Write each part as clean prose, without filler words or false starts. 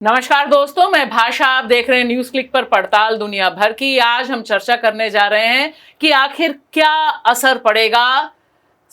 नमस्कार दोस्तों, मैं भाषा। आप देख रहे हैं न्यूज क्लिक पर पड़ताल दुनिया भर की। आज हम चर्चा करने जा रहे हैं कि आखिर क्या असर पड़ेगा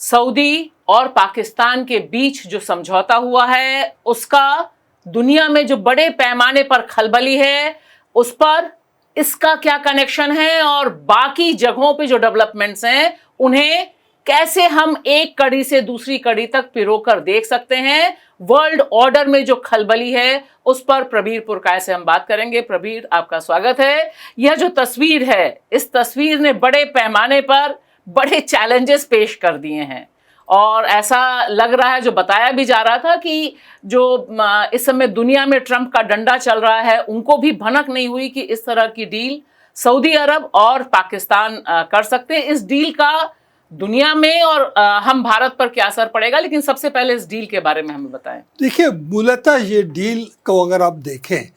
सऊदी और पाकिस्तान के बीच जो समझौता हुआ है उसका, दुनिया में जो बड़े पैमाने पर खलबली है उस पर इसका क्या कनेक्शन है और बाकी जगहों पे जो डेवलपमेंट्स हैं उन्हें कैसे हम एक कड़ी से दूसरी कड़ी तक पिरोकर देख सकते हैं। वर्ल्ड ऑर्डर में जो खलबली है उस पर प्रबीर पुरकाय से हम बात करेंगे। प्रबीर, आपका स्वागत है। यह जो तस्वीर है, इस तस्वीर ने बड़े पैमाने पर बड़े चैलेंजेस पेश कर दिए हैं और ऐसा लग रहा है, जो बताया भी जा रहा था कि जो इस समय दुनिया में ट्रंप का डंडा चल रहा है उनको भी भनक नहीं हुई कि इस तरह की डील सऊदी अरब और पाकिस्तान कर सकते हैं। इस डील का दुनिया में और हम भारत पर क्या असर पड़ेगा, लेकिन सबसे पहले इस डील के बारे में हमें बताएं। देखिए, मूलतः ये डील को अगर आप देखें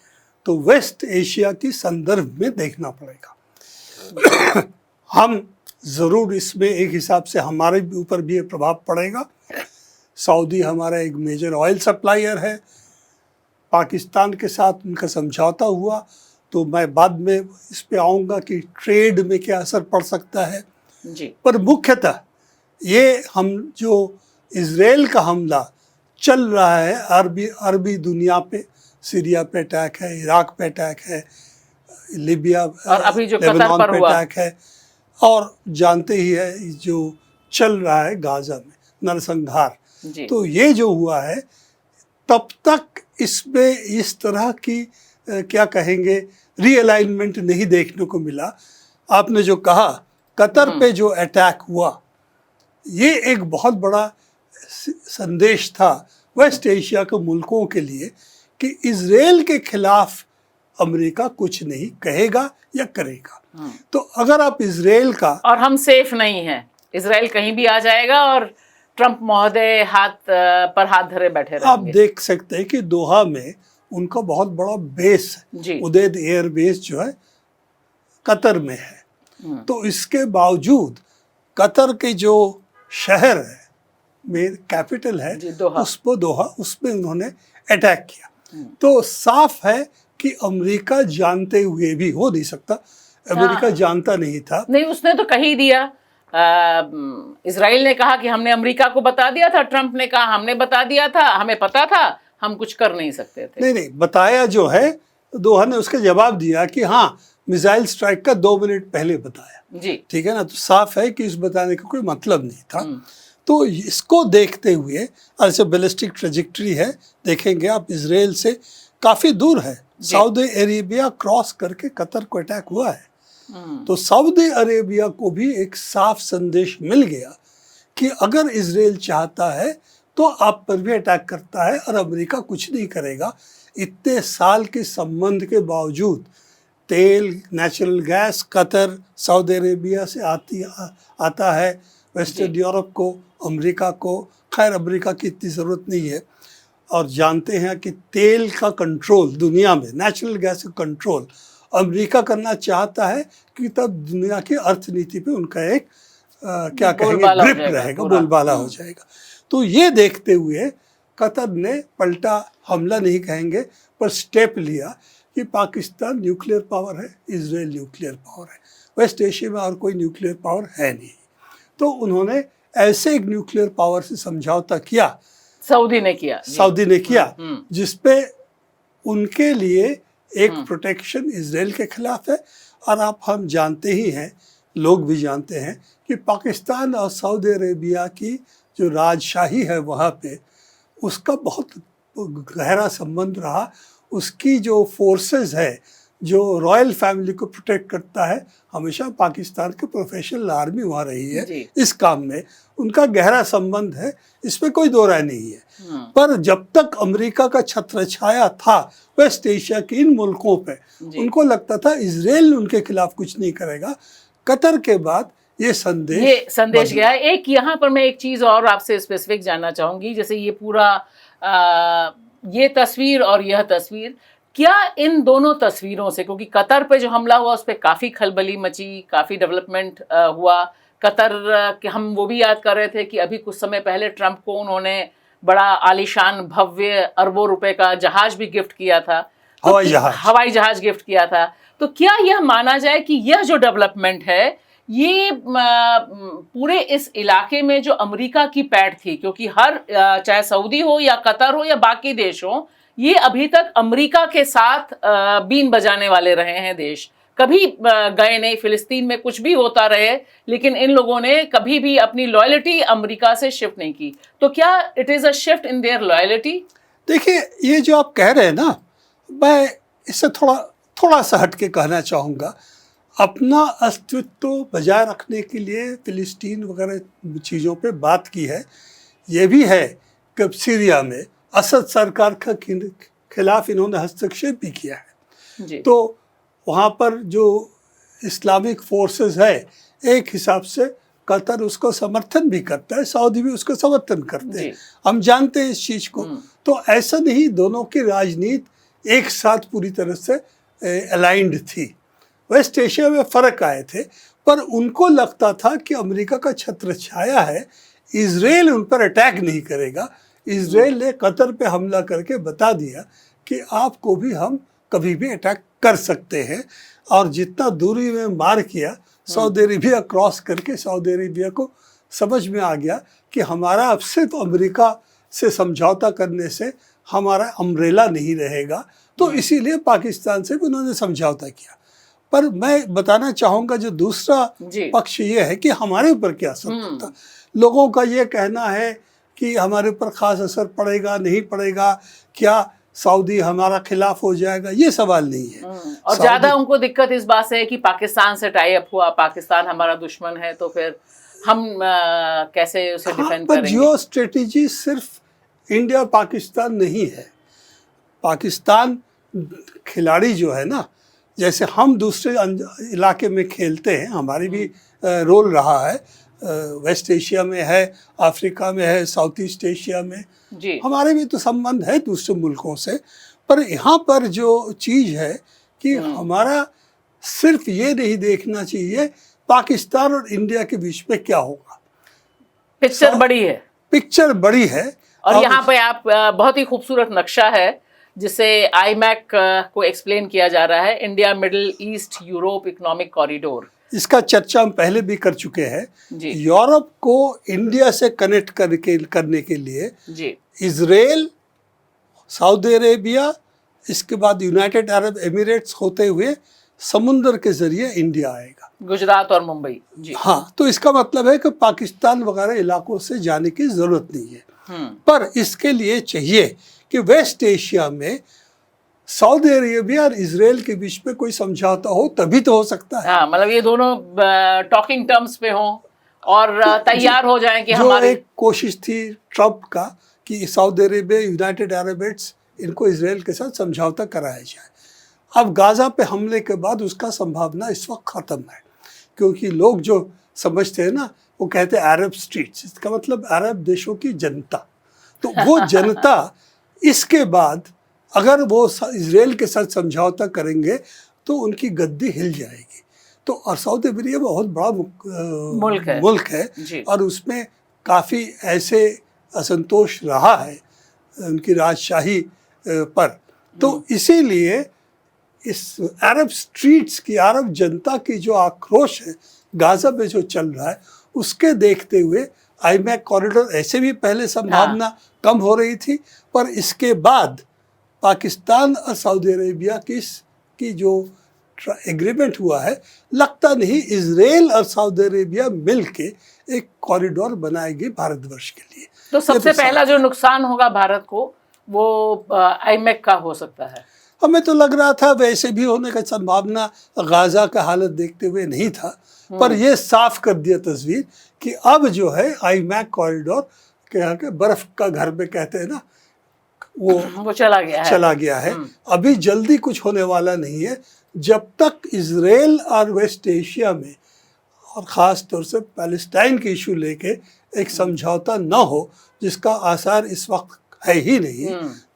तो वेस्ट एशिया की संदर्भ में देखना पड़ेगा। हम ज़रूर इसमें एक हिसाब से हमारे ऊपर भी ये प्रभाव पड़ेगा। सऊदी हमारा एक मेजर ऑयल सप्लायर है। पाकिस्तान के साथ उनका समझौता हुआ तो मैं बाद में इस पे आऊँगा कि ट्रेड में क्या असर पड़ सकता है जी। पर मुख्यतः ये हम जो इजराइल का हमला चल रहा है अरबी दुनिया पे, सीरिया पे अटैक है, इराक पे अटैक है, लीबिया और अभी जो लेबनान कतर पर पे हुआ अटैक है, और जानते ही है जो चल रहा है गाजा में नरसंहार। तो ये जो हुआ है, तब तक इसमें इस तरह की क्या कहेंगे रीअलाइनमेंट नहीं देखने को मिला। आपने जो कहा कतर पे जो अटैक हुआ, ये एक बहुत बड़ा संदेश था वेस्ट एशिया के मुल्कों के लिए कि इजराइल के खिलाफ अमेरिका कुछ नहीं कहेगा या करेगा। तो अगर आप इजराइल का, और हम सेफ नहीं हैं, इजराइल कहीं भी आ जाएगा और ट्रंप महोदय हाथ पर हाथ धरे बैठे रहेंगे। आप देख सकते हैं कि दोहा में उनका बहुत बड़ा बेस है, उदैद एयर बेस जो है कतर में है। तो इसके बावजूद कतर के जो शहर है, में कैपिटल है, दोहा, उसमें उन्होंने अटैक किया। तो साफ है कि अमेरिका जानते हुए भी, हो नहीं सकता अमेरिका जानता नहीं था। नहीं, उसने तो कह ही दिया। इजराइल ने कहा कि हमने अमेरिका को बता दिया था, ट्रंप ने कहा हमने बता दिया था, हमें पता था, हम कुछ कर नहीं सकते थे। नहीं, बताया जो है, दोहा ने उसका जवाब दिया कि हाँ, मिसाइल स्ट्राइक का 2 मिनट पहले बताया जी, ठीक है ना। तो साफ है कि इस बताने का कोई मतलब नहीं था। तो इसको देखते हुए, ऐसे बैलिस्टिक ट्रेजेक्टरी है, देखेंगे आप, इजराइल से काफ़ी दूर है, सऊदी अरेबिया क्रॉस करके कतर को अटैक हुआ है। तो सऊदी अरेबिया को भी एक साफ संदेश मिल गया कि अगर इजराइल चाहता है तो आप पर भी अटैक करता है और अमेरिका कुछ नहीं करेगा। इतने साल के संबंध के बावजूद तेल, natural gas Qatar, Saudi Arabia से आता है वेस्टर्न यूरोप को, अमेरिका को। खैर, अमेरिका की इतनी ज़रूरत नहीं है, और जानते हैं कि तेल का कंट्रोल दुनिया में, नेचुरल गैस का कंट्रोल अमेरिका करना चाहता है कि तब दुनिया की अर्थनीति पे उनका एक क्या कहेंगे ग्रिप रहेगा, बोलबाला हो जाएगा। तो ये देखते हुए कतर ने पलटा हमला नहीं कहेंगे पर स्टेप लिया कि पाकिस्तान न्यूक्लियर पावर है, इजराइल न्यूक्लियर पावर है, वेस्ट एशिया में और कोई न्यूक्लियर पावर है नहीं। तो उन्होंने ऐसे एक न्यूक्लियर पावर से समझौता किया, सऊदी ने किया जिसपे उनके लिए एक प्रोटेक्शन इजराइल के खिलाफ है। और हम जानते ही हैं, लोग भी जानते हैं कि पाकिस्तान और सऊदी अरेबिया की जो राजशाही है वहाँ पे, उसका बहुत गहरा संबंध रहा। उसकी जो फोर्सेस है, जो रॉयल फैमिली को प्रोटेक्ट करता है, हमेशा पाकिस्तान के प्रोफेशनल आर्मी वहाँ रही है, इस काम में उनका गहरा संबंध है, इसमें कोई दो राय नहीं है। पर जब तक अमेरिका का छत्र छाया था वेस्ट एशिया के इन मुल्कों पे, उनको लगता था इजराइल उनके खिलाफ कुछ नहीं करेगा। कतर के बाद ये संदेश गया। एक यहाँ पर मैं एक चीज़ और आपसे स्पेसिफिक जानना चाहूँगी, जैसे ये पूरा ये तस्वीर और यह तस्वीर, क्या इन दोनों तस्वीरों से, क्योंकि कतर पे जो हमला हुआ उस पर काफ़ी खलबली मची, काफ़ी डेवलपमेंट हुआ, कतर के हम वो भी याद कर रहे थे कि अभी कुछ समय पहले ट्रंप को उन्होंने बड़ा आलीशान भव्य अरबों रुपए का जहाज भी गिफ्ट किया था। हवाई जहाज गिफ्ट किया था। तो क्या यह माना जाए कि यह जो डेवलपमेंट है ये पूरे इस इलाके में जो अमेरिका की पैठ थी, क्योंकि हर चाहे सऊदी हो या कतर हो या बाकी देश हो, ये अभी तक अमेरिका के साथ बीन बजाने वाले रहे हैं देश, कभी गए नहीं। फिलिस्तीन में कुछ भी होता रहे, लेकिन इन लोगों ने कभी भी अपनी लॉयल्टी अमेरिका से शिफ्ट नहीं की। तो क्या it is a shift in their loyalty? देखिए, ये जो आप कह रहे हैं ना, मैं इससे थोड़ा सा हट के कहना चाहूँगा। अपना अस्तित्व बजाय रखने के लिए फिलिस्तीन वगैरह चीज़ों पे बात की है। ये भी है कि सीरिया में असद सरकार के खिलाफ इन्होंने हस्तक्षेप भी किया है जी। तो वहाँ पर जो इस्लामिक फोर्सेस है, एक हिसाब से कतर उसको समर्थन भी करता है, सऊदी भी उसको समर्थन करते हैं, हम जानते हैं इस चीज़ को। तो ऐसा नहीं, दोनों की राजनीति एक साथ पूरी तरह से अलाइंड थी। वेस्ट एशिया में फ़र्क आए थे, पर उनको लगता था कि अमेरिका का छत्र छाया है, इजराइल उन पर अटैक नहीं करेगा। इजराइल ने कतर पे हमला करके बता दिया कि आपको भी हम कभी भी अटैक कर सकते हैं, और जितना दूरी में मार किया, सऊदी अरेबिया क्रॉस करके सऊदी अरेबिया को समझ में आ गया कि हमारा अब सिर्फ अमेरिका से समझौता करने से हमारा अम्ब्रेला नहीं रहेगा, तो इसीलिए पाकिस्तान से भी उन्होंने समझौता किया। पर मैं बताना चाहूँगा जो दूसरा पक्ष ये है कि हमारे ऊपर क्या असर पड़ता। लोगों का ये कहना है कि हमारे ऊपर ख़ास असर पड़ेगा नहीं पड़ेगा, क्या सऊदी हमारा खिलाफ हो जाएगा, ये सवाल नहीं है। और ज़्यादा उनको दिक्कत इस बात से है कि पाकिस्तान से टाई अप हुआ, पाकिस्तान हमारा दुश्मन है, तो फिर हम कैसे उसे डिफेंड करेंगे। जियो स्ट्रेटेजी सिर्फ इंडिया पाकिस्तान नहीं है। पाकिस्तान खिलाड़ी जो है ना, जैसे हम दूसरे इलाके में खेलते हैं, हमारी भी रोल रहा है, वेस्ट एशिया में है, अफ्रीका में है, साउथ ईस्ट एशिया में जी। हमारे भी तो संबंध है दूसरे मुल्कों से। पर यहाँ पर जो चीज़ है कि हमारा सिर्फ ये नहीं देखना चाहिए पाकिस्तान और इंडिया के बीच में क्या होगा। पिक्चर बड़ी है, पिक्चर बड़ी है। और यहाँ पे आप बहुत ही खूबसूरत नक्शा है जिसे आईमैक को एक्सप्लेन किया जा रहा है, India middle east Europe economic corridor. इसका चर्चा हम पहले भी कर चुके हैं। यूरोप को इंडिया से कनेक्ट करने के लिए इजराइल, सऊदी अरेबिया, इसके बाद यूनाइटेड अरब एमिरेट्स होते हुए समुद्र के जरिए इंडिया आएगा, गुजरात और मुंबई जी। हाँ, तो इसका मतलब है कि पाकिस्तान वगैरह इलाकों से जाने की जरूरत नहीं है। पर इसके लिए चाहिए कि वेस्ट एशिया में सऊदी अरेबिया और इजराइल के बीच में कोई समझौता हो, तभी तो हो सकता है। हाँ, मतलब ये दोनों टॉकिंग टर्म्स पे हों और तैयार हो जाएं कि हमारी एक कोशिश थी ट्रम्प का कि Saudi Arabia, United Arab Emirates, इनको इजराइल के साथ समझौता कराया जाए। अब गाज़ा पे हमले के बाद उसका संभावना इस वक्त ख़त्म है, क्योंकि लोग जो समझते हैं ना, वो कहते हैं अरब स्ट्रीट्स, इसका मतलब अरब देशों की जनता। तो वो जनता इसके बाद अगर वो इजराइल के साथ समझौता करेंगे तो उनकी गद्दी हिल जाएगी। तो और सऊदी अरेबिया बहुत बड़ा मुल्क है और उसमें काफ़ी ऐसे असंतोष रहा है उनकी राजशाही पर। तो इसीलिए इस अरब स्ट्रीट्स की, अरब जनता की जो आक्रोश है गाज़ा में जो चल रहा है, उसके देखते हुए आईमैक कॉरिडोर ऐसे भी पहले संभावना कम हो रही थी, पर इसके बाद पाकिस्तान और सऊदी अरेबिया की जो एग्रीमेंट हुआ है, लगता नहीं इजराइल और सऊदी अरेबिया मिलके एक कॉरिडोर बनाएगी भारतवर्ष के लिए। तो सबसे पहला जो नुकसान होगा भारत को वो आईमैक का हो सकता है। हमें तो लग रहा था वैसे भी होने का संभावना गाज़ा का हालत देखते हुए नहीं था, पर यह साफ कर दिया तस्वीर कि अब जो है आईमैक कॉरिडोर के बर्फ का घर में कहते हैं ना, वो चला गया है। अभी जल्दी कुछ होने वाला नहीं है जब तक इजराइल और वेस्ट एशिया में और ख़ास तौर से पैलेस्टाइन के इशू लेके एक समझौता न हो, जिसका आसार इस वक्त है ही नहीं,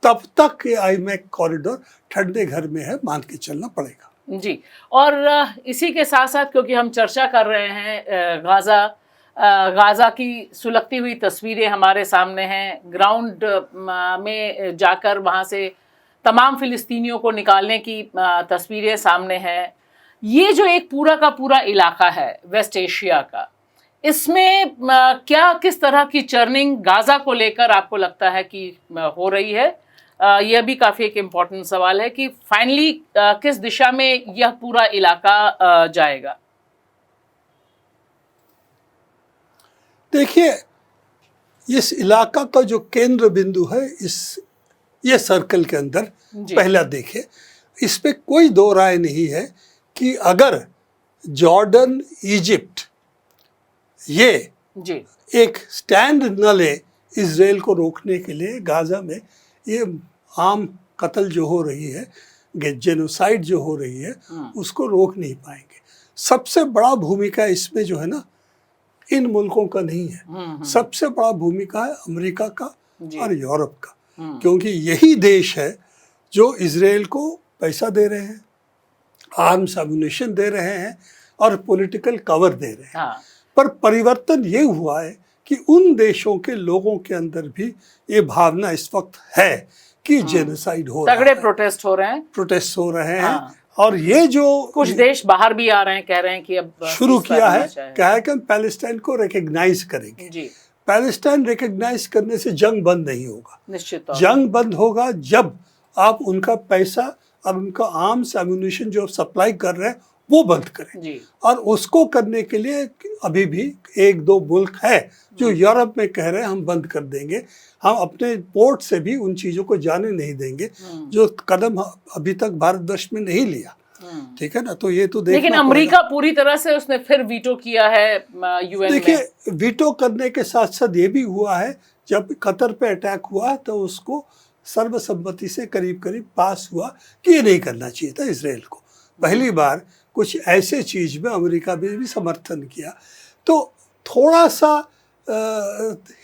तब तक ये आईमैक कॉरिडोर ठंडे घर में है, मान के चलना पड़ेगा जी। और इसी के साथ साथ क्योंकि हम चर्चा कर रहे हैं गाज़ा की सुलगती हुई तस्वीरें हमारे सामने हैं, ग्राउंड में जाकर वहाँ से तमाम फिलिस्तीनियों को निकालने की तस्वीरें सामने हैं। ये जो एक पूरा का पूरा इलाका है वेस्ट एशिया का, इसमें क्या किस तरह की चर्निंग गाजा को लेकर आपको लगता है कि हो रही है? यह भी काफ़ी एक इम्पॉर्टेंट सवाल है कि फाइनली किस दिशा में यह पूरा इलाका जाएगा। देखिए, इस इलाका का जो केंद्र बिंदु है ये सर्कल के अंदर पहला देखे, इस पे कोई दो राय नहीं है कि अगर जॉर्डन, इजिप्ट ये एक स्टैंड न ले इजराइल को रोकने के लिए, गाजा में ये आम कत्ल जो हो रही है, जेनोसाइड जो हो रही है, उसको रोक नहीं पाएंगे। सबसे बड़ा भूमिका इसमें जो है ना, इन मुल्कों का नहीं है, सबसे बड़ा भूमिका है अमेरिका का और यूरोप का, क्योंकि यही देश है जो इजराइल को पैसा दे रहे हैं, आर्म्स एम्युनिशन दे रहे हैं और पॉलिटिकल कवर दे रहे हैं। पर परिवर्तन ये हुआ है कि उन देशों के लोगों के अंदर भी ये भावना इस वक्त है कि जेनोसाइड हो रहा है, तगड़े प्रोटेस्ट हो रहे हैं। और ये जो कुछ देश बाहर भी आ रहे हैं, कह रहे हैं कि अब शुरू किया है, क्या है कि हम पैलेस्टाइन को रिकग्नाइज करेंगे। पैलेस्टाइन रिकग्नाइज करने से जंग बंद नहीं होगा, निश्चित जंग बंद होगा जब आप उनका पैसा और उनका आर्म्स एम्युनिशन जो सप्लाई कर रहे हैं वो बंद करें। और उसको करने के लिए अभी भी एक दो मुल्क है जो यूरोप में कह रहे हैं हम बंद कर देंगे, हम अपने पोर्ट से भी उन चीज़ों को जाने नहीं देंगे, जो कदम अभी तक भारतवर्ष में नहीं लिया। ठीक है ना, तो ये तो देखना। लेकिन अमेरिका पूरी तरह से उसने फिर वीटो किया है यूएन में। देखिए, वीटो करने के साथ साथ ये भी हुआ है, जब कतर पे अटैक हुआ तो उसको सर्वसम्मति से करीब करीब पास हुआ कि ये नहीं करना चाहिए था इसराइल को। पहली बार कुछ ऐसे चीज़ में अमेरिका ने भी समर्थन किया, तो थोड़ा सा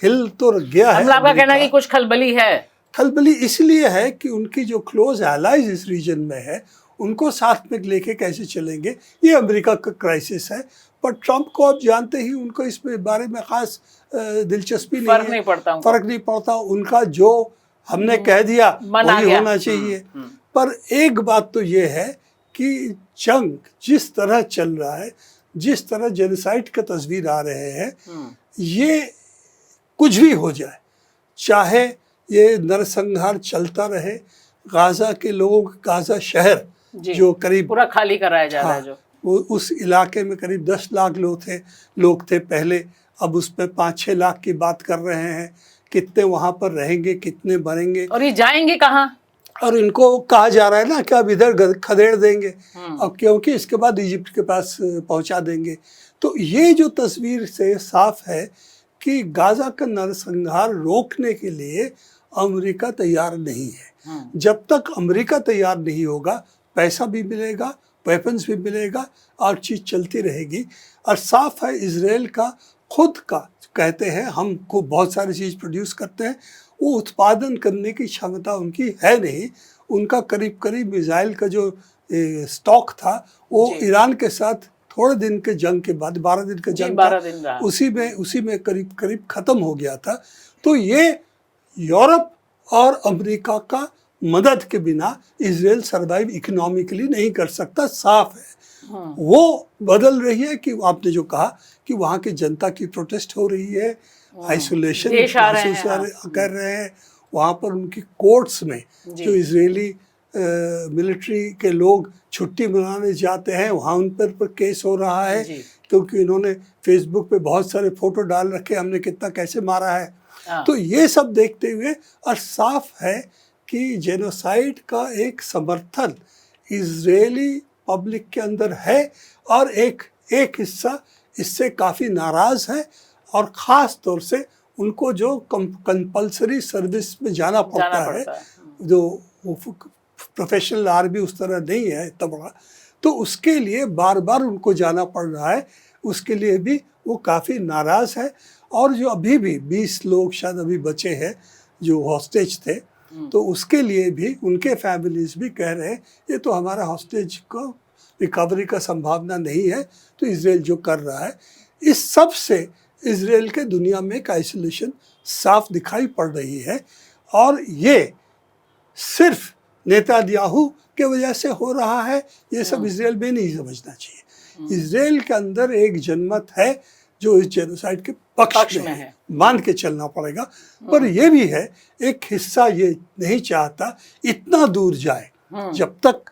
हिल तो गया है। आपका कहना है कि कुछ खलबली है? खलबली इसलिए है कि उनकी जो क्लोज एलाइज इस रीजन में है, उनको साथ में लेके कैसे चलेंगे, ये अमेरिका का क्राइसिस है। पर ट्रंप को आप जानते ही, उनको इस बारे में खास दिलचस्पी नहीं है, फर्क नहीं पड़ता उनका, जो हमने कह दिया वही होना चाहिए। पर एक बात तो ये है कि जंग जिस तरह चल रहा है, जिस तरह जेनोसाइड का तस्वीर आ रहे हैं, ये कुछ भी हो जाए, चाहे ये नरसंहार चलता रहे, गाजा के लोगों, गाजा शहर जो करीब पूरा खाली कराया जा रहा है, जो वो उस इलाके में करीब 10 लाख लोग थे पहले, अब उस पर 5-6 लाख की बात कर रहे हैं। कितने वहाँ पर रहेंगे, कितने मरेंगे, और ये जाएंगे कहाँ? और इनको कहा जा रहा है ना कि अब इधर खदेड़ देंगे, अब क्योंकि इसके बाद इजिप्ट के पास पहुंचा देंगे। तो ये जो तस्वीर से साफ है कि गाजा का नरसंहार रोकने के लिए अमेरिका तैयार नहीं है। जब तक अमेरिका तैयार नहीं होगा, पैसा भी मिलेगा, वेपन्स भी मिलेगा और चीज़ चलती रहेगी। और साफ है, इजराइल का खुद का कहते हैं हम को बहुत सारी चीज़ प्रोड्यूस करते हैं, वो उत्पादन करने की क्षमता उनकी है नहीं। उनका करीब करीब मिसाइल का जो स्टॉक था वो ईरान के साथ थोड़े दिन के जंग के बाद, 12 दिन का जंग था, उसी में करीब करीब ख़त्म हो गया था। तो ये यूरोप और अमेरिका का मदद के बिना इजराइल सर्वाइव इकोनॉमिकली नहीं कर सकता, साफ है। वो बदल रही है कि आपने जो कहा कि वहाँ की जनता की प्रोटेस्ट हो रही है, आइसोलेशन कर रहे हैं, वहाँ पर उनकी कोर्ट्स में जो इजरायली मिलिट्री के लोग छुट्टी मनाने जाते हैं, वहाँ उन पर केस हो रहा है, क्योंकि इन्होंने फेसबुक पे बहुत सारे फोटो डाल रखे, हमने कितना कैसे मारा है। तो ये सब देखते हुए और साफ है कि जेनोसाइड का एक समर्थन इजरायली पब्लिक के अंदर है, और एक हिस्सा इससे काफ़ी नाराज़ है, और ख़ास तौर से उनको जो कंपल्सरी सर्विस में जाना पड़ता है, जो प्रोफेशनल आर्मी उस तरह नहीं है इतना बड़ा, तो उसके लिए बार बार उनको जाना पड़ रहा है, उसके लिए भी वो काफ़ी नाराज़ है। और जो अभी भी 20 लोग शायद अभी बचे हैं जो हॉस्टेज थे, तो उसके लिए भी उनके फैमिलीज भी कह रहे हैं ये तो हमारा हॉस्टेज को रिकवरी का संभावना नहीं है। तो इजराइल जो कर रहा है, इस सब से इजराइल के दुनिया में एक आइसोलेशन साफ दिखाई पड़ रही है, और ये सिर्फ नेतान्याहू के वजह से हो रहा है, ये सब इसराइल में नहीं समझना चाहिए। इसराइल के अंदर एक जनमत है जो इस जेनोसाइड के पक्ष में है, मान के चलना पड़ेगा। पर यह भी है, एक हिस्सा ये नहीं चाहता इतना दूर जाए जब तक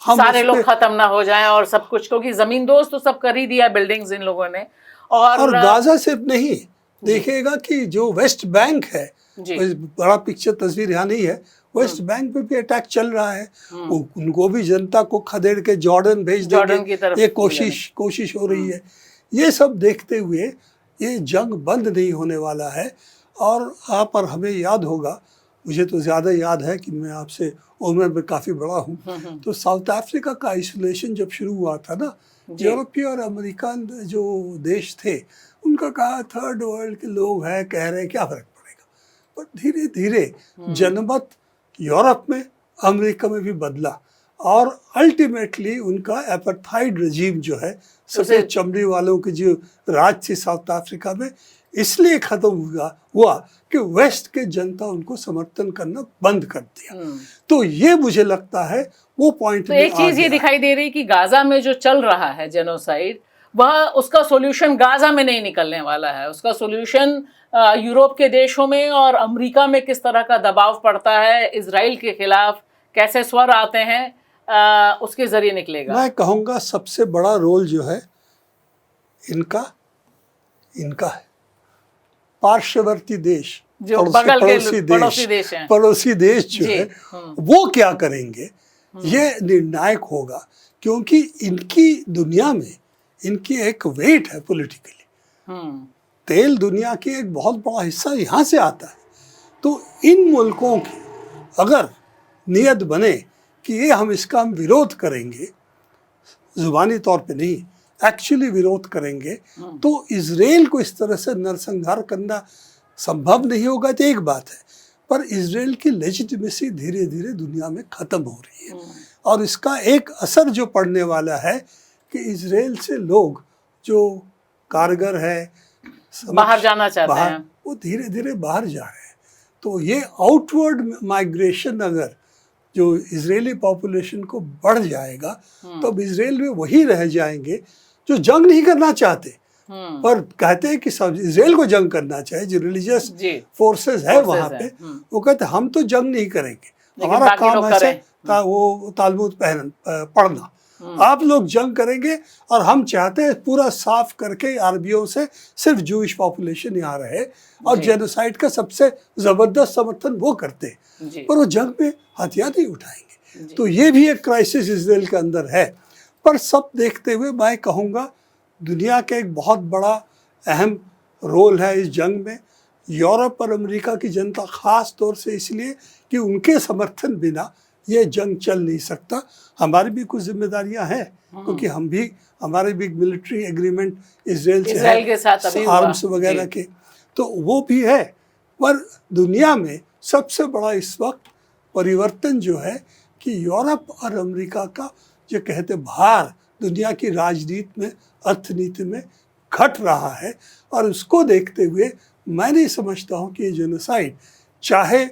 हम सारे लोग खत्म ना हो जाएं और सब कुछ, क्योंकि जमीन दोस्त तो सब कर ही दिया बिल्डिंग्स इन लोगों ने। और गाजा सिर्फ नहीं, देखिएगा कि जो वेस्ट बैंक है, बड़ा पिक्चर तस्वीर यहाँ नहीं है, वेस्ट बैंक पे भी अटैक चल रहा है। उनको भी जनता को खदेड़ के जॉर्डन भेज देंगे, ये कोशिश हो रही है। ये सब देखते हुए ये जंग बंद नहीं होने वाला है। और आप और हमें याद होगा, मुझे तो ज़्यादा याद है कि मैं आपसे उम्र में काफ़ी बड़ा हूँ, तो साउथ अफ्रीका का आइसोलेशन जब शुरू हुआ था ना, यूरोपीय और अमेरिकन जो देश थे उनका कहा थर्ड वर्ल्ड के लोग हैं, कह रहे हैं क्या फ़र्क पड़ेगा। पर धीरे धीरे जनमत यूरोप में, अमेरिका में भी बदला और अल्टीमेटली उनका एपार्थाइड रजीम जो है, सफ़ेद चमड़ी वालों की जो राज थी साउथ अफ्रीका में, इसलिए ख़त्म हुआ कि वेस्ट के जनता उनको समर्थन करना बंद कर दिया। तो ये मुझे लगता है वो पॉइंट। तो एक चीज़ ये दिखाई दे रही कि गाजा में जो चल रहा है जेनोसाइड, वह उसका सॉल्यूशन गाजा में नहीं निकलने वाला है। उसका सॉल्यूशन यूरोप के देशों में और अमेरिका में किस तरह का दबाव पड़ता है, इजराइल के खिलाफ कैसे स्वर आते हैं, उसके जरिए निकलेगा। मैं कहूँगा सबसे बड़ा रोल जो है इनका है। पार्श्ववर्ती देश, जो बगल के पड़ोसी देश जो है वो क्या करेंगे, ये निर्णायक होगा। क्योंकि इनकी दुनिया में इनकी एक वेट है पॉलिटिकली। तेल दुनिया की एक बहुत बड़ा हिस्सा यहाँ से आता है। तो इन मुल्कों की अगर नियत बने कि ये हम विरोध करेंगे, जुबानी तौर पे नहीं, एक्चुअली विरोध करेंगे, तो इजराइल को इस तरह से नरसंहार करना संभव नहीं होगा। तो एक बात है, पर इजराइल की लेजिटिमेसी धीरे धीरे दुनिया में ख़त्म हो रही है। और इसका एक असर जो पड़ने वाला है कि इजराइल से लोग जो कारगर है, बाहर जाना चाहते हैं, वो धीरे धीरे बाहर जा रहे हैं। तो ये आउटवर्ड माइग्रेशन अगर जो इजरायली पॉपुलेशन को बढ़ जाएगा, तो इजराइल में वही रह जाएंगे जो जंग नहीं करना चाहते, पर कहते हैं कि सब इजराइल को जंग करना चाहिए। जो रिलीजियस फोर्सेस है वहाँ पे, वो कहते हैं हम तो जंग नहीं करेंगे, हमारा काम है वो तालमुद पढ़ना, आप लोग जंग करेंगे। और हम चाहते हैं पूरा साफ करके अरबियों से सिर्फ जूइश पॉपुलेशन यहाँ रहे, और जेनोसाइड का सबसे ज़बरदस्त समर्थन वो करते हैं, पर वो जंग में हथियार नहीं उठाएंगे। तो ये भी एक क्राइसिस इजराइल के अंदर है। पर सब देखते हुए मैं कहूँगा दुनिया का एक बहुत बड़ा अहम रोल है इस जंग में। यूरोप और अमेरिका की जनता ख़ास तौर से इसलिए कि उनके समर्थन बिना ये जंग चल नहीं सकता। हमारी भी कुछ जिम्मेदारियां हैं, क्योंकि हमारे भी मिलिट्री एग्रीमेंट इजराइल से के साथ आर्म्स वगैरह के, तो वो भी है। पर दुनिया में सबसे बड़ा इस वक्त परिवर्तन जो है कि यूरोप और अमेरिका का जो कहते भार दुनिया की राजनीति में, अर्थनीति में घट रहा है। और उसको देखते हुए मैं नहीं समझता हूँ कि ये जेनोसाइड चाहे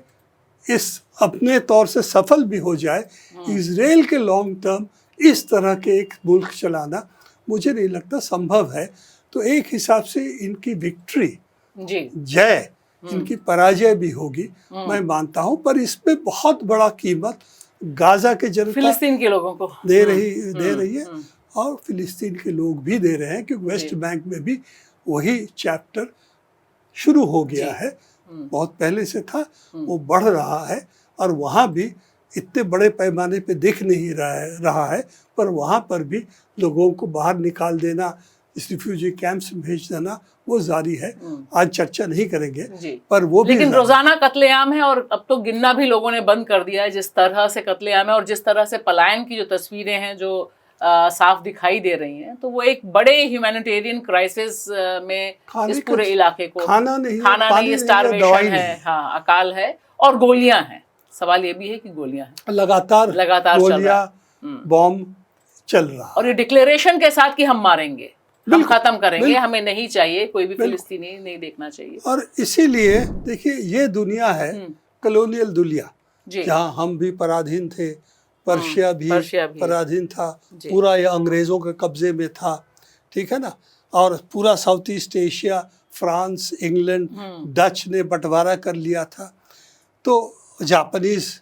इस अपने तौर से सफल भी हो जाए, इजराइल के लॉन्ग टर्म इस तरह के एक मुल्क चलाना मुझे नहीं लगता संभव है। तो एक हिसाब से इनकी विक्ट्री, जय, इनकी पराजय भी होगी, मैं मानता हूँ। पर इस पे बहुत बड़ा कीमत गाजा के जनता, फिलिस्तीन के लोगों को दे रही है, और फिलिस्तीन के लोग भी दे रहे हैं, क्योंकि वेस्ट बैंक में भी वही चैप्टर शुरू हो गया है, बहुत पहले से था, वो बढ़ रहा है। और वहाँ भी इतने बड़े पैमाने पे दिख नहीं रहा है, पर वहाँ पर भी लोगों को बाहर निकाल देना, इस रिफ्यूजी कैंप्स में भेज देना, वो जारी है। आज चर्चा नहीं करेंगे, पर वो भी लेकिन रोजाना कत्लेआम है। और अब तो गिनना भी लोगों ने बंद कर दिया है, जिस तरह से कत्लेआम है और जिस तरह से पलायन की जो तस्वीरें हैं जो साफ दिखाई दे रही हैं, तो वो एक बड़े ह्यूमैनिटेरियन क्राइसिस में इस पूरे इलाके को खाना नहीं, स्टारवेशन है, हाँ, अकाल है और गोलियां हैं। सवाल ये भी है कि गोलियां हैं, लगातार गोलियां, बॉम्ब चल रहा, और ये डिक्लेरेशन के साथ कि हम मारेंगे, हम खत्म करेंगे, हमें नहीं चाहिए कोई भी फिलिस्तीनी, नहीं देखना चाहिए। और इसीलिए देखिए ये दुनिया है कॉलोनियल दुनिया, जी। जहाँ हम भी पराधीन थे, पर्शिया भी पराधीन था, पूरा ये अंग्रेज़ों के कब्जे में था, ठीक है ना। और पूरा south east Asia, France, England, Dutch ने बंटवारा कर लिया था। तो जापानीज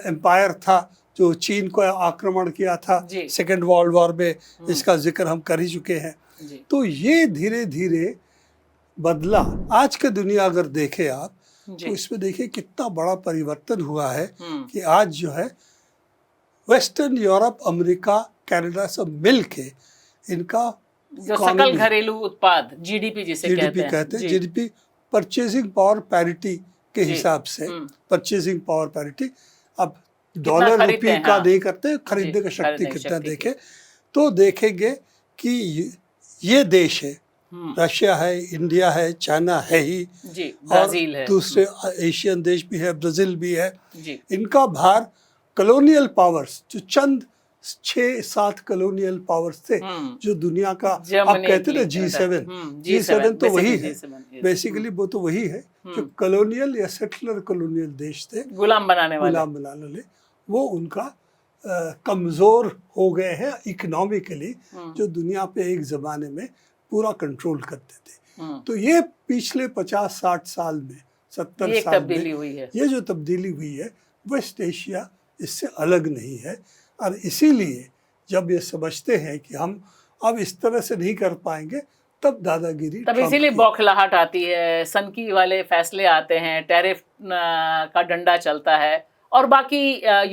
एम्पायर था जो चीन को आक्रमण किया था सेकेंड वर्ल्ड वॉर में, इसका जिक्र हम कर ही चुके हैं। तो ये धीरे धीरे बदला। आज की दुनिया अगर देखें आप तो इसमें देखिए कितना बड़ा परिवर्तन हुआ है कि आज जो है वेस्टर्न यूरोप, अमेरिका, कनाडा सब मिल के इनका जो सकल घरेलू उत्पाद जीडीपी जिसे कहते हैं जीडीपी परचेजिंग पावर पैरिटी के हिसाब से, परचेजिंग पावर पैरिटी, अब डॉलर रुपये का नहीं करते, खरीदने का शक्ति कितना देखे तो देखेंगे कि ये देश है, रशिया है, इंडिया है, चाइना है ही, ब्राजील है, दूसरे एशियन देश भी है, ब्राजील भी है। इनका भार कॉलोनियल पावर्स, जो चंद 6-7 कॉलोनियल पावर्स थे जो दुनिया का आप कहते ना G7 तो वही है बेसिकली, वो तो वही है जो कॉलोनियल या सेटलर कॉलोनियल देश थे, गुलाम बनाने वाले, वो उनका कमज़ोर हो गए हैं इकोनॉमिकली, जो दुनिया पे एक ज़माने में पूरा कंट्रोल करते थे। तो ये पिछले 50-60 साल में, 70 साल में ये जो तब्दीली हुई है, वेस्ट एशिया इससे अलग नहीं है। और इसीलिए जब ये समझते हैं कि हम अब इस तरह से नहीं कर पाएंगे, तब दादागिरी, तब इसीलिए बौखलाहट आती है, सनकी वाले फैसले आते हैं, टैरिफ का डंडा चलता है और बाकी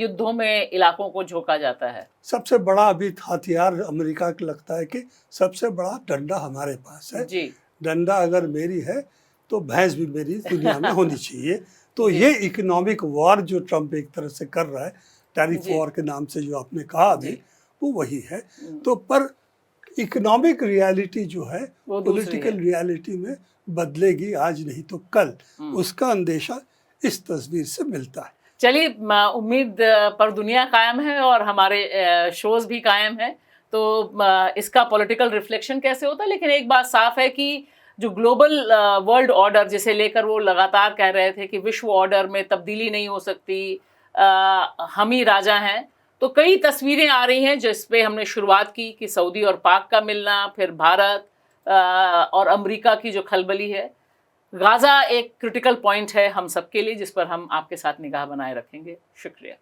युद्धों में इलाकों को झोंका जाता है। सबसे बड़ा अभी हथियार अमेरिका को लगता है कि सबसे बड़ा डंडा हमारे पास है जी। डंडा अगर मेरी है तो भैंस भी मेरी दुनिया में होनी चाहिए। तो ये इकोनॉमिक वॉर जो ट्रम्प एक तरह से कर रहा है, टैरिफ वॉर के नाम से जो आपने कहा अभी, वो वही है। तो पर इकोनॉमिक रियलिटी जो है पॉलिटिकल रियलिटी में बदलेगी, आज नहीं तो कल, उसका अंदेशा इस तस्वीर से मिलता है। चलिए, उम्मीद पर दुनिया कायम है और हमारे शोज भी कायम है, तो इसका पॉलिटिकल रिफ्लेक्शन कैसे होता है। लेकिन एक बात साफ है कि जो ग्लोबल वर्ल्ड ऑर्डर जिसे लेकर वो लगातार कह रहे थे कि विश्व ऑर्डर में तब्दीली नहीं हो सकती, हम ही राजा हैं, तो कई तस्वीरें आ रही हैं जिस पे हमने शुरुआत की कि सऊदी और पाक का मिलना, फिर भारत और अमेरिका की जो खलबली है। गाज़ा एक क्रिटिकल पॉइंट है हम सबके लिए, जिस पर हम आपके साथ निगाह बनाए रखेंगे। शुक्रिया।